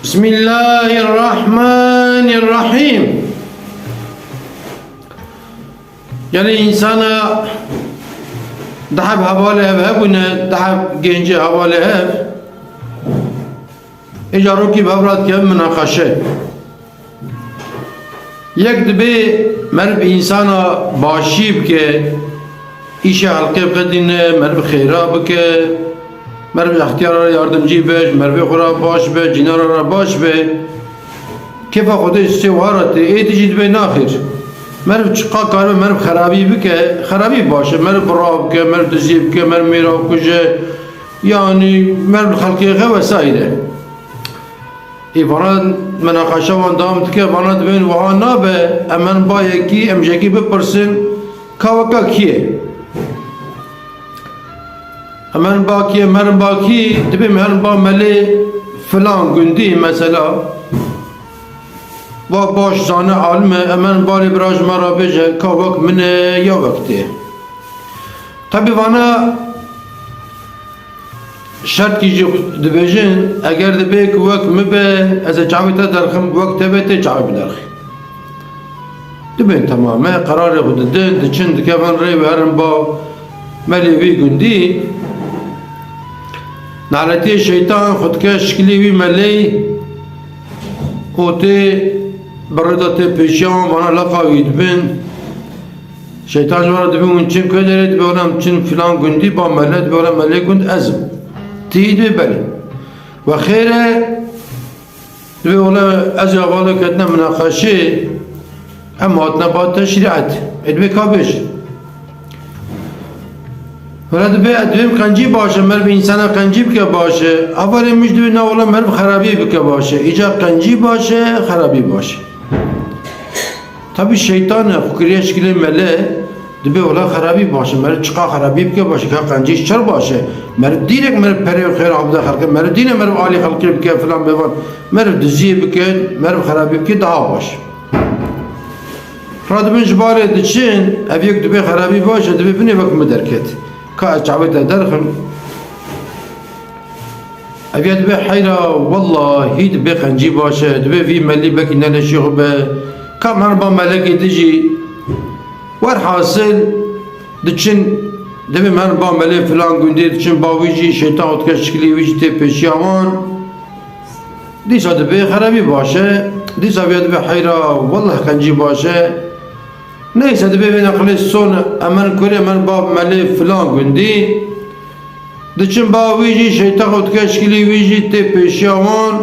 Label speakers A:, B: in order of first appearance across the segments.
A: بسم الله الرحمن الرحيم. يعني إنسان دحب حواله هبونه دحب جنجي حواله هب إجارو کی بابرات که مناقشه یک دبی مرب انسان باشیب که ایش حلقه بقدینه مرب خیراب که مرب اختیار یاردمجی بش مرب خورا باش به جنار را باش به کیف خودش سوارته ایدی دبی ناخیر مرب چقا کار مرب خرابی بکه خرابی باشه مرب راب که مرب دزیب که مرب میراب کجه یعنی مرب خلقی غو سایره ایوان مناقشه وان دامت که وانا دبین وها نابه امن با یکی امجکی بپرسن کاوکا کیه امن با کیه مرن با کی دبی مرن با ملی فلان گندی مثلا و باش زانه عالمه امن بالی براج مرا بجه کاوک منه یا وقته طبی وانا شرط کی جو دبیجن اگر دبی که وقت مبه از چاوی تا درخم وقت تبته چاوی درخی دبین تمامه قرار خود دن دچن دکفن ری و هرم با ملیوی گندی نعلتی شیطان خودکش شکلی وی ملی اوتی بردات پیشیان وانا لقاوی دبین شیطان جوارا دبین اون چین که دارید بولم چین فلان گندی با ملی بولم ملی گند ازم تيد ببالي وخيره دبي والله أزي أقول كتنا مناقشة أما أتنا بعد تشريعات دبي كابش ولا دبي قنجي باشه مرب إنسان قنجي بك باشه أول مش دبي نا والله مرب خرابي بك باشه إجا قنجي باشه خرابي باشه طبي الشيطان فكريش كلي ملأ دبی ولی خرابی باشه مرد چقا خرابی بکه باشه که قنجیش چر باشه مرد دیرک مرد پری و خیر عبده خلقه مرد دینه مرد عالی خلقی بکه فلان بیوان مرد دزی بکه مرد خرابی بکه دعا باشه را دبی جباره دچین او یک دبی خرابی باشه دبی بینی وقت مدرکت که چعبت درخم او یک دبی حیرا والله هی دبی قنجی باشه دبی وی ملی بکی ننشی خوبه که من با ملکی دیجی والحاصل دچن دبي من با ملي فلان گندي دچن باويجي شيطان وتكشكلي ويجي تي بيشيوان ديسا دبي خرابي باشه ديسا بيد بحيرة والله قنجي باشه نيسا دبي بين اقلي سون امن كوري من با ملي فلان گندي دچن باويجي شيطان وتكشكلي ويجي تي بيشيوان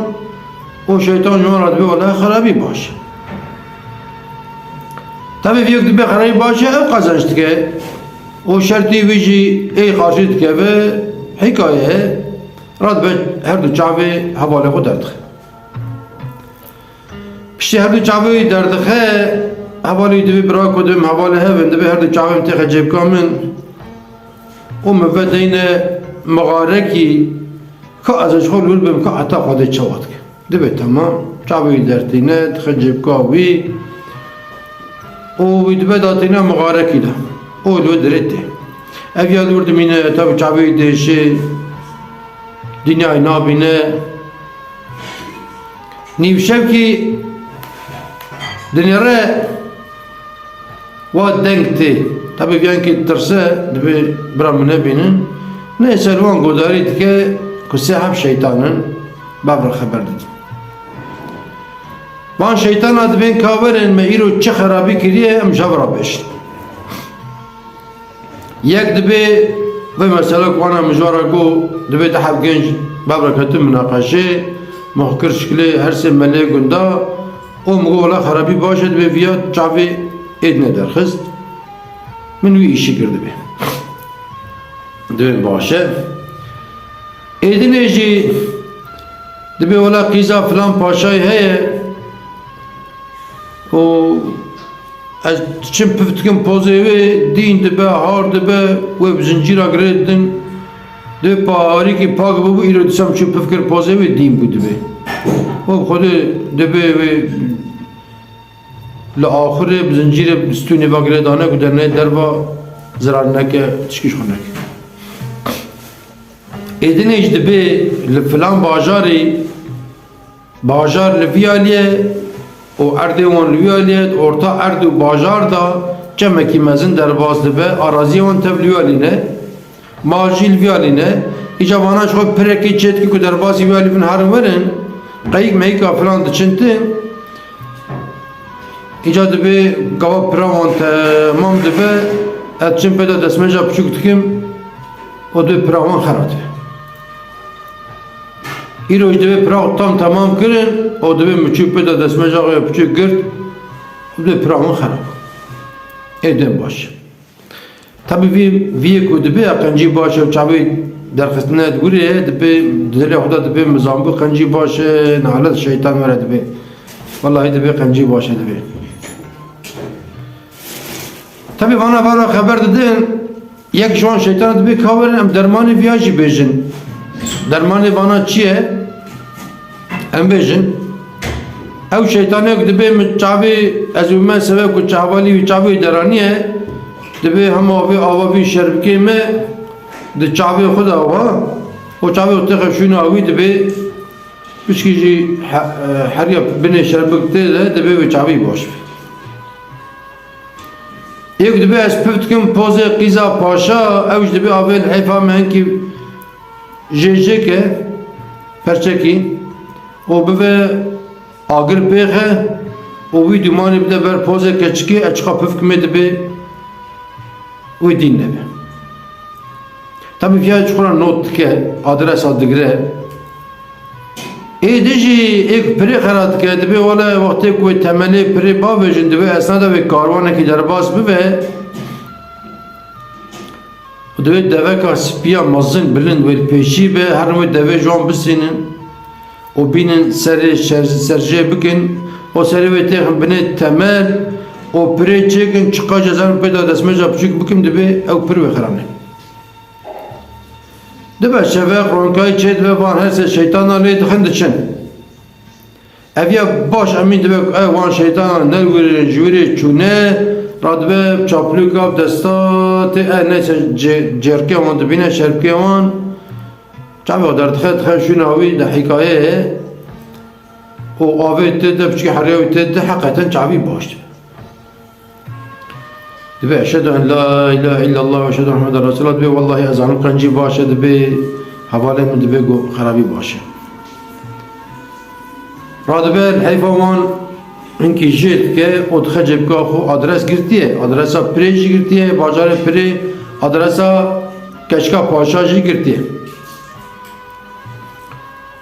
A: وشيطان جوان دبي والله خرابي باشه tabi bir yok bir karayı başı ev kazançtı ki o şartı vici ey karşıt ki ve hikaye rad be her du çavi havale ko derdik. İşte her du çavi derdik he havale dibi bırak kodum havale he ve her du çavi mteka ceb kamen o müvedine mağareki ka azaj xol bim ka ata xode çavat ki. Dibi tamam çavi dertine txeceb kavi او ويدبا داتينا مغاركي ده او لو دريته افيا لورد مينه تاب چابي دهشه دنيا نابينه نيوشب كي دنيا ره ودنگتي تابي بيان كي ترسه دبي برامنه بينن نيسا لوان قداري دكه كسيحب شيطانن بابر خبر دي وان شیطان دبین کاورن میرو چه خرابی کریه ام جبرا بشت یک دبی و مثلا کوانا مجارا کو دبی تحب گنج بابرکت مناقشه محکر شکلی هر سه ملی گندا او مگو ولا خرابی باشه دبی ویا چاوی ایدنه درخست من وی ایشی کرده بی دبی باشه ایدنه جی دبی ولا قیزا فلان پاشای هیه و از چیم پفتکم پوزیوی دین دبه هار دبه و بزنجیرا گردن دبه پاهاری که پاک ببو ایرو دیسم چیم پفتکر پوزیوی دین بود دبه و خود دبه و لآخر بزنجیر بستونی و گردانه کدرنه در با زرار نکه تشکیش خونه که ایدنه ایج دبه لفلان باجاری bajar Liviyaliye o Erdoğan Liviyaliye orta Erdo bajar da cemeki mezin derbaz dibe arazi on tevliyaline maaji Liviyaline icabana şu pereki çetki ku derbaz Liviyalifin her verin kayık meyka falan dıçıntin İca dibe gava pravan tamam dibe etçin peda desmeca küçük dikim o dibe pravan xarat İroj dibe prav tam tamam kirin o dibe müçük peda desmeca ya küçük girt o dibe pravan xarat edin baş tabi vi ku dibe kanci baş çabi derxistine guriye dibe dili huda dibe mizambu kanci baş nalet şeytan vere dibe vallahi dibe kanci baş dibe tabi bana haber dedin yek şu an şeytan dibe kaverin em dermani viyajı bejin dermani bana çiye em bejin ev şeytan yok dibe çabi ezüme sebep ku çavali çabi deraniye dibe hem avabi şerbike me de çabi xuda wa o çabi o tek şunu avi dibe pişkici her yap bine şerbikte de dibe çabi boş یک دبی از پفتکم پوزه قیزا پاشا اوش دبی آویل حیفا من کی جیجه که پرچکی او بوه آگر پیخه او وی دومانی بده بر پوزه کچکی اچقا پفتکمه دبی وی دین دبی tabi fiyat çukura not ke adres adıgre دیجی ایک پری خرات که دبی ولی وقتی کوی تملی پری باویجن دبی اسنادا وی کاروانه کی درباس ببه دبی دوه که سپیا مزن بلند وی پیشی به هر نوی دوه جوان بسینن و بینن سرجه بکن و سری وی تیخن بینه تمل و پری چکن چقا جزان پیدا دسمجا پچک بکن دبی او پری وی خرانه دبا شفاق رونکای چید و وان هر şeytan ali دخند چن evya baş emin dibek وان şeytan nelguri juri çune radbe çapluk ab destat neyse cerke on dibine şerke on çabi o dert şunu avi de hikaye o avi de bçi hariyo de hakikaten çabi baş دبي أشهد أن لا إله إلا الله وأشهد أن محمدا رسول الله دبي والله أذان كنجي باشا دبي حوالي من دبي خرابي باشا رادبي الحيفوان إنكي جيت كي أدخل كاخو أدرس قرتيه أدرسا بريجي قرتيه باجار بري أدرسا كشكا باشا جي قرتيه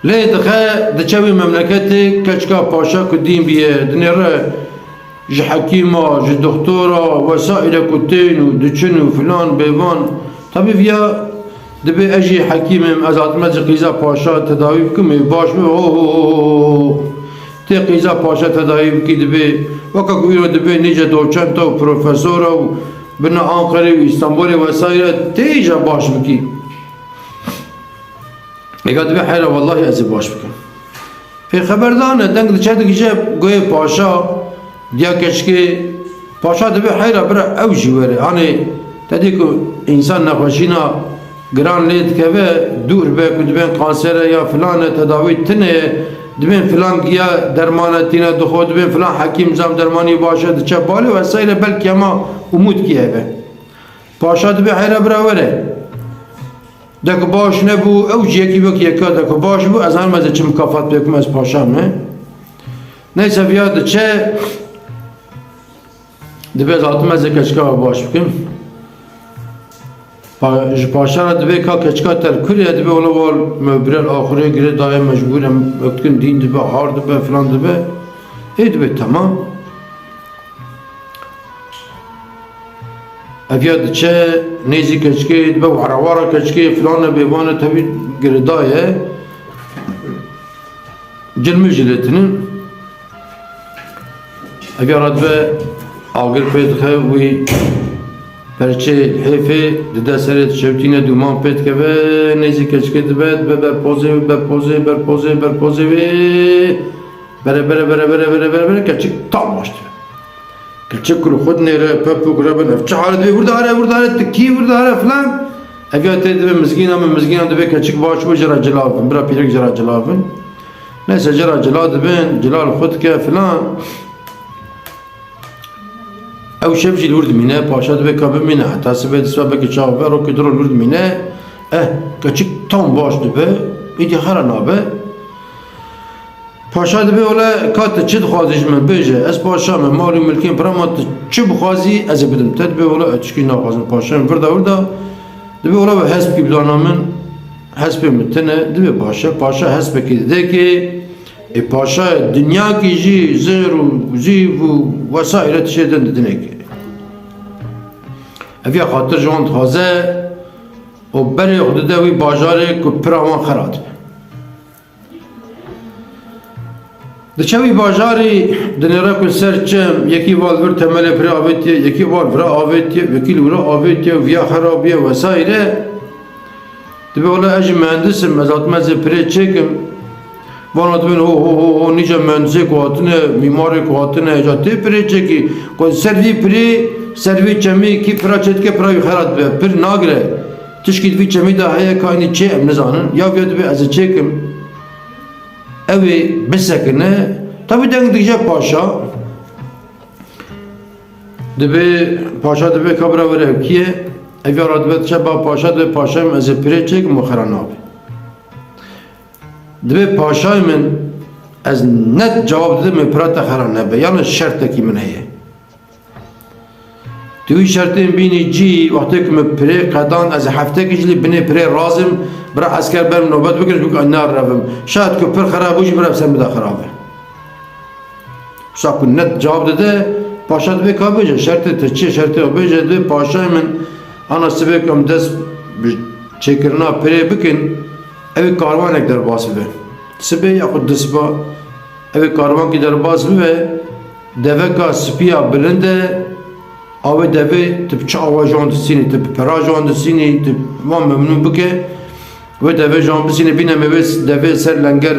A: ليه دخل دشوي مملكتي كشكا باشا كدين بيه دنيره جي حكيمة جي دكتورة وسائل كتين ودچن وفلان بيوان طبي فيها دبي اجي حكيم ازات مزق قيزا باشا تداوي بكم باش تي قيزا باشا تداوي بكي دبي وكا قويرو دبي نيجا دوچنتا وبروفيسورا بنا انقري واسطنبول وسائل تيجا باش بكي يقول دبي حيرا والله ازي باش بكي في خبردانه دنگ دچت جيب قوي باشا دیا کشکی پاشا دبی حیرا برا او جواره hani dedi ki insan nefesina gran led keve dur be kudben kansere ya filan tedavi tine dibin filan giya dermana tine dukhod dibin filan hakim zam dermani başa dıça bali vesaire belki ama umut kiye be paşa dibi hayra bira vere dek baş ne bu ev jeki bek yeka dek baş bu azan meze çim kafat bekmez paşa mı neyse biya dıça dibe zatı meze keşka baş bikim paşa dibe ka keşka ter kuriye dibe ola var möbrel ahire gire daye mecburem ötkün din dibe har dibe falan dibe dibe tamam evya diçe nezi keşke dibe varavara keşke falan bevane tabi gire daye cilmi jiletinin evya radbe آگر پید خوی پرچه حیفه دده سرت شوتینه دومان پید که به نیزی کچکت بید به برپوزه برپوزه بره کچک تام باشد کچک رو خود نیره پپو گره بنه چه حالت بی برده هره تکی برده هره فلان اگه تید به مزگین دبه کچک باش بو جرا جلابن برا پیرک جرا جلابن neyse celal dibin, celal xud ke filan. Ev şevci lurd mine, paşa dibe kabı mine, hatta sibe disva beki çağı ver, o kudro lurd mine, kaçık tam baş dibe, idi haran abi. Paşa dibe ola kat çid xwaziş min bêje, ez paşa me malî milkên piramat çi bixwazî ez ê bidim. Te dibe ola etişkî naxwazim paşa min virda dibe ola ve hespî bilana min hespê min tune dibe paşa hespekî dide ki paşa dünyakî jî zêr û zîv û wesaîre tişê din didinê ki. Ev ya xatir ji wan dixwaze û berê xwe dide wî bajarê ku pira wan xera dibe. Diçe wî bajarî dinêre ku ser çem yekî val vir temelê pirê avêtiye, yekî val vira avêtiye, yekî li wira avêtiye, viya xerabiye wesaîre dibe ola ez jî mühendisim, ez hatime ez ê pirê çêkim. Vana dibin ho nice mühendisê ku hatine, mîmarê ku hatine, eca tê pirê çêkî. Ku ser vî pirê, ser vî çemê kî pira çêdike pira wî xera dibe. Pir nagire. Tişkî vî çemê de heye ka înî çê em nizanin. Ya viya dibe ez ê çêkim. Evi bisekine, tabi deng dikce paşa dibe paşa dibe kabra vere kiye ev yara dibe çaba paşa dibe paşayım ez ê pirê çêkim û xera nabe. Dibe paşayım min ez net cevap didim ê pira te xera nebe, yani şertekî min heye. Tu wî şertên bînî cî wextê ku min pirê qedan ez ê heftekî jî lê binê pirê razim bira esker berim nobet bikir bik anar revim. Şayet ku pir xerab bû jî bira sen bida xerab e. Şa ku net cevap dide paşa dibe ka bêje şertê te çi şertê bêje dibe paşayê min ana sibê ku em dest bi çêkirina pirê bikin evê karvanek derbas bibe. Sibê ya xwe disba evê karvankî derbas bibe deveka spiya bilind e avê devê tu bi çi awa jan disînî, tu bi pira jan disînî, tu wan memnûn bike ve devê jan bisînî bîne me wê devê ser lenger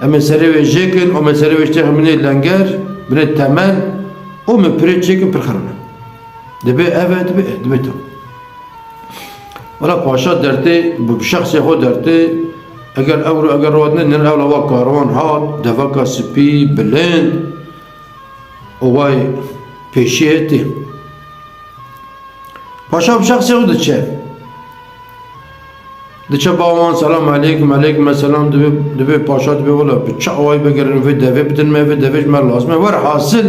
A: em ê serê wê jêkin û me serê wê tê binê lenger binê temel û me pirê çêkin pir xerine. Dibe dibe tam. Wala paşa dertê bi şexsê xwe dertê eger eger wadine nir ewla wa karwan hat deveka spî bilind û way pêşî hêtî. Paşa bi şexsê xwe diçe. Diçe bawan selam aleyküm selam dibe paşa dibe wala bi çi awayî bigirin vê devê bidin me vê devê ji me lazim e. Werhasil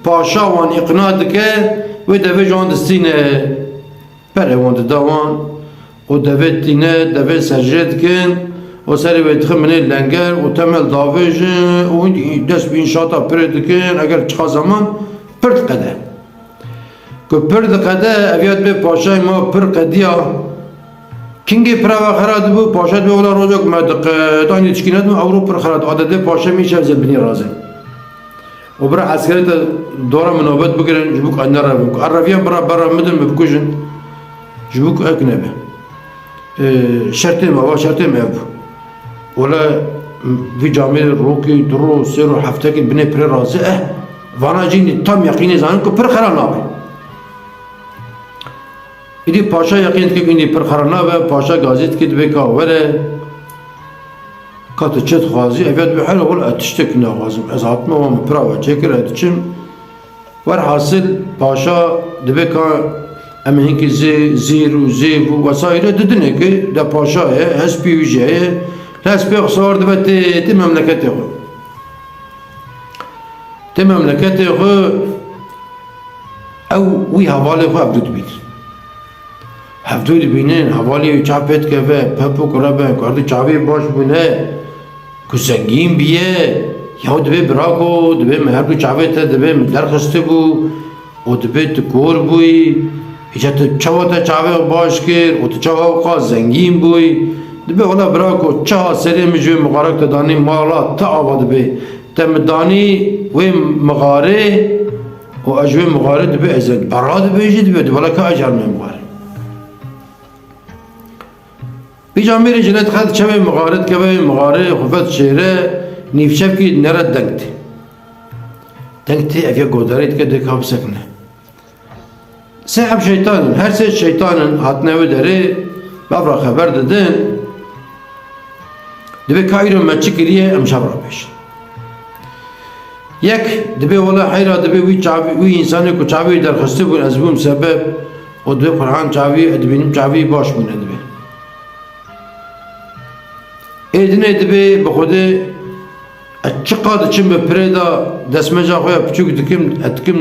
A: paşa wan îqna dike wê devê ji wan distîne perê wan dida wan û devê tîne devê serjê dikin û serê wê dixin binê lenger û temel davêjin û dest bi înşata pirê dikin eger çiqa zaman pir diqede. Ku pir diqede ev ya dibe paşayê ma pir qediya kingê pira ve xera dibû paşa dibe wala rojek me diqet aynî tişkîne dibû ew pir xera adedê paşa mîşev zê binî razin. û bira eskerê te dora min nobet bigirin ji bo ku nerevin. Ku ereviyan bira bera midin me bikujin ji bo ku ek nebe. Şertê me ava şertê me ev bû. Wala vî camê rokî duro sêr û heftekî binê pirê razî vana cînî tam yaqînî zanin ku pir xera nabe. İdi paşa yaqîn dike ku pir xera nabe paşa gazî dike dibe ka were ka tu çi dixwazî ev ya dibe hele wala tiştekî naxwazim ez hatime wan pira ve çêkir ez diçim. Werhasil paşa dibe ka em hinkî zîr û zêv û wesaîre didinê ki de paşa ye hespî wî jî heye hespê xwe sawar dibe tê memleketê xwe. Tê memleketê xwe ew wî hevalê xwe hevdû dibînin. Hevdû dibînin hevalê wî çav pê dikeve pepûk rebe kardî çavê baş bûne ku zengîn biye ya dibe birako dibe me her du çavê te dibe me derxistî bû û dibe tu kor bûyî hica tu çawa te çavê baş kir û tu çawa xwe zengîn bûyî dibe wala birako çawa serê min ji wê miqarek te danî mala te ava dibe te min danî wê miqarê û ez ji wê miqarê dibe ez ê bera dibêjî dibe wala ka ecer me miqarê. Bir camîrê ji ne dixe çavê miqarê dikeve miqarê xufet şêre nîvçevkî nere deng tê. Deng tê ev ya godarê dike dê ka bisekine. Sê ev şeytanın her sê şeytanın hatine wê derê bevra xeber didin دبی کایرو مچی کریه ام شب را پیش یک دبی ولا حیرا دبی وی چاوی وی انسانی کو چاوی درخسته بود از بوم سبب و دبی قرآن چاوی ادبینیم چاوی باش بونه دبی ایدنه دبی بخوده چقدر چیم به پریدا دستمجا خویا پچوک اتکم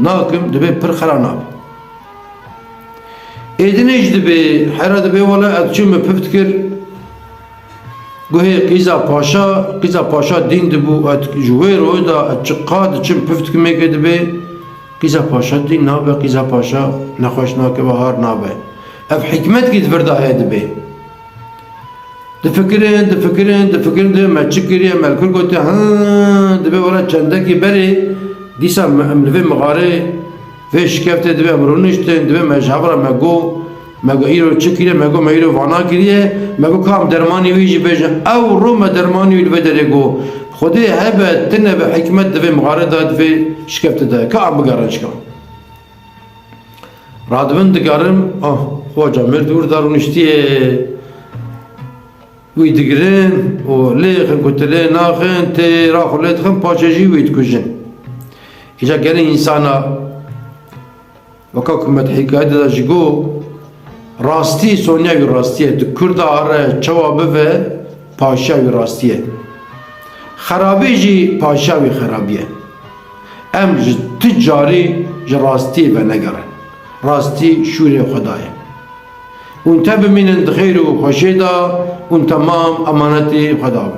A: ناکم دبی پر خراناب ایدنه اج دبی حیرا دبی ولا اتچیم به پفت کر گوهی قیزا پاشا دین دبو ات جوه روی دا چقدر چیم پفت کمی که دبی قیزا پاشا دین نابه قیزا پاشا نخوش ناکه بهار نابه اف حکمت گید ورده های دبی دفکرین ده مچکری ملکل گوته ها دبی ولا چنده کی بری دیسا املوی مغاره و شکفته دبی امرونشتن دبی مجهبرا مگو ایرو چکیره مگو ایرو وانا کریه مگو کام درمانی ویجی بیجن او روم درمانی ویل بدره گو خودی هبه تنه به حکمت دوی مغاره داد و شکفته ده که آب بگرن شکم رادبن دگرم خواجه مردور دارونشتیه وی دگرن و لیخن کتله ناخن تی راخو لیتخن پاچجی وید کجن ایجا گلی انسانا وکا کمت حکایت دا جگو راستی سونیاوی راستیه دو کرد آره چوابه و پاشاوی راستیه خرابی جی پاشاوی خرابیه ام تجاری جی راستی و نگرن راستی شور خدایه اون تبمینن خیر و خوشی دا اون تمام امانتی خدا